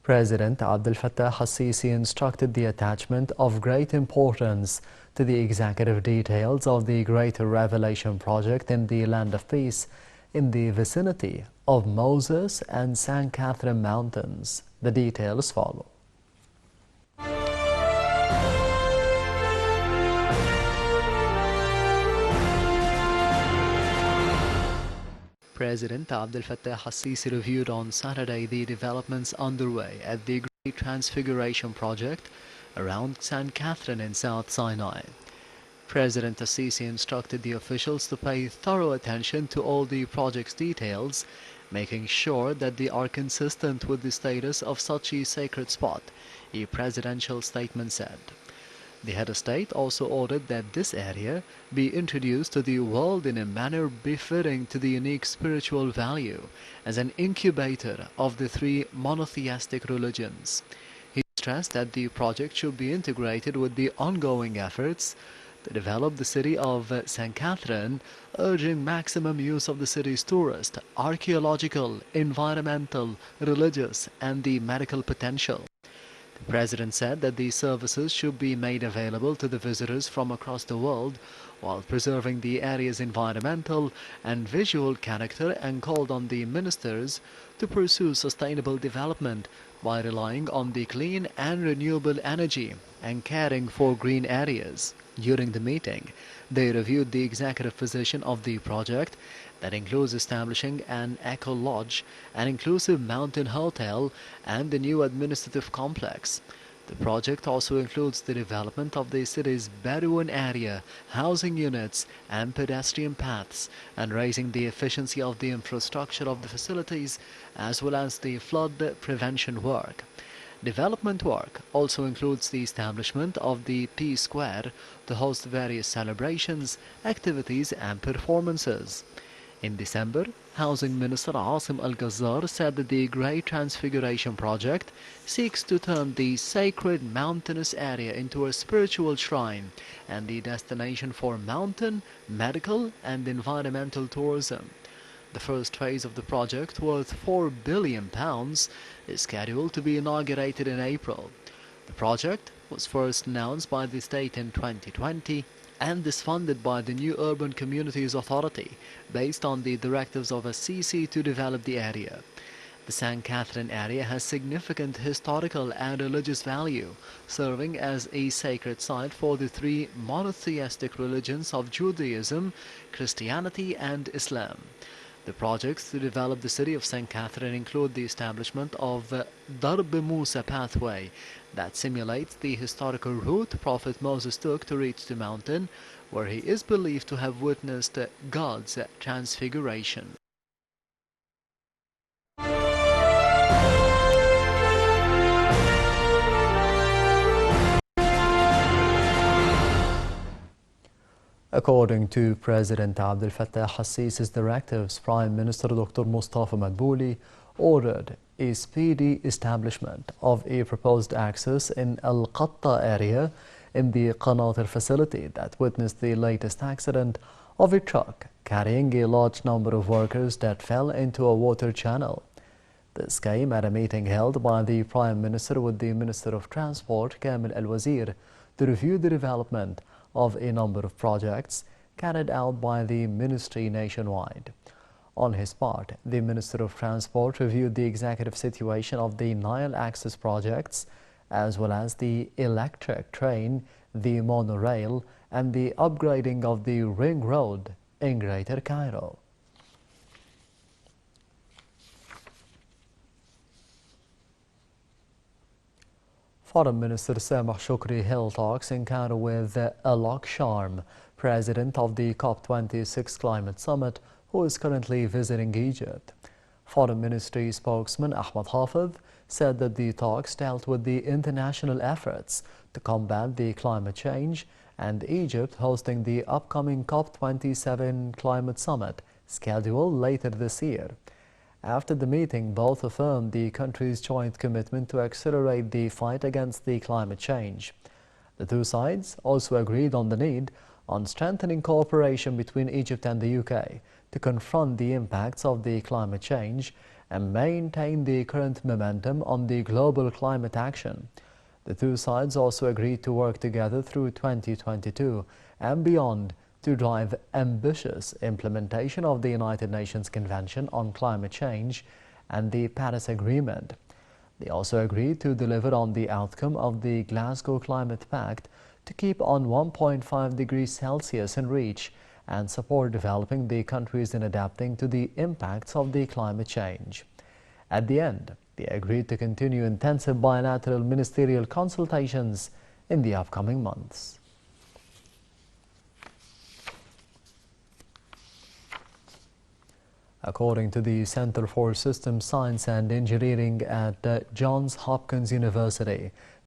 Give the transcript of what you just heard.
President Abdel Fattah al-Sisi instructed the attachment of great importance to the executive details of the Greater Revelation Project in the Land of Peace in the vicinity of Moses and St. Catherine Mountains. The details follow. President Abdel Fattah al-Sisi reviewed on Saturday the developments underway at the Great Transfiguration Project around St. Catherine in South Sinai. President al-Sisi instructed the officials to pay thorough attention to all the project's details, making sure that they are consistent with the status of such a sacred spot, a presidential statement said. The head of state also ordered that this area be introduced to the world in a manner befitting to the unique spiritual value as an incubator of the three monotheistic religions. He stressed that the project should be integrated with the ongoing efforts to develop the city of St. Catherine, urging maximum use of the city's tourist, archaeological, environmental, religious, and the medical potential. The President said that these services should be made available to the visitors from across the world while preserving the area's environmental and visual character, and called on the ministers to pursue sustainable development by relying on the clean and renewable energy and caring for green areas. During the meeting, they reviewed the executive position of the project that includes establishing an eco lodge, an inclusive mountain hotel, and a new administrative complex. The project also includes the development of the city's Bedouin area, housing units, and pedestrian paths, and raising the efficiency of the infrastructure of the facilities, as well as the flood prevention work. Development work also includes the establishment of the Peace Square to host various celebrations, activities, and performances. In December, Housing Minister Asim Al-Ghazzar said that the Great Transfiguration Project seeks to turn the sacred mountainous area into a spiritual shrine and the destination for mountain, medical, and environmental tourism. The first phase of the project, worth £4 billion, is scheduled to be inaugurated in April. The project was first announced by the state in 2020 and is funded by the new Urban Communities Authority based on the directives of al-Sisi to develop the area. The St. Catherine area has significant historical and religious value, serving as a sacred site for the three monotheistic religions of Judaism, Christianity, and Islam. The projects to develop the city of St. Catherine include the establishment of Darb Musa pathway that simulates the historical route Prophet Moses took to reach the mountain, where he is believed to have witnessed God's transfiguration. According to President Abdel Fattah al-Sisi's directives, Prime Minister Dr. Mustafa Madbouli ordered a speedy establishment of a proposed access in Al Qatta area in the Qanatir facility that witnessed the latest accident of a truck carrying a large number of workers that fell into a water channel. This came at a meeting held by the Prime Minister with the Minister of Transport, Kamil Al-Wazir, to review the development of a number of projects carried out by the ministry nationwide. On his part, the Minister of Transport reviewed the executive situation of the Nile Access projects, as well as the electric train, the monorail, and the upgrading of the ring road in Greater Cairo. Foreign Minister Sameh Shoukry held talks in Cairo with Alok Sharm, President of the COP26 Climate Summit, who is currently visiting Egypt. Foreign Ministry spokesman Ahmed Hafez said that the talks dealt with the international efforts to combat the climate change and Egypt hosting the upcoming COP27 Climate Summit scheduled later this year. After the meeting, both affirmed the country's joint commitment to accelerate the fight against the climate change. The two sides also agreed on the need on strengthening cooperation between Egypt and the UK to confront the impacts of the climate change and maintain the current momentum on the global climate action. The two sides also agreed to work together through 2022 and beyond to drive ambitious implementation of the United Nations Convention on Climate Change and the Paris Agreement. They also agreed to deliver on the outcome of the Glasgow Climate Pact to keep on 1.5 degrees Celsius in reach and support developing the countries in adapting to the impacts of the climate change. At the end, they agreed to continue intensive bilateral ministerial consultations in the upcoming months. According to the Center for Systems Science and Engineering at Johns Hopkins University,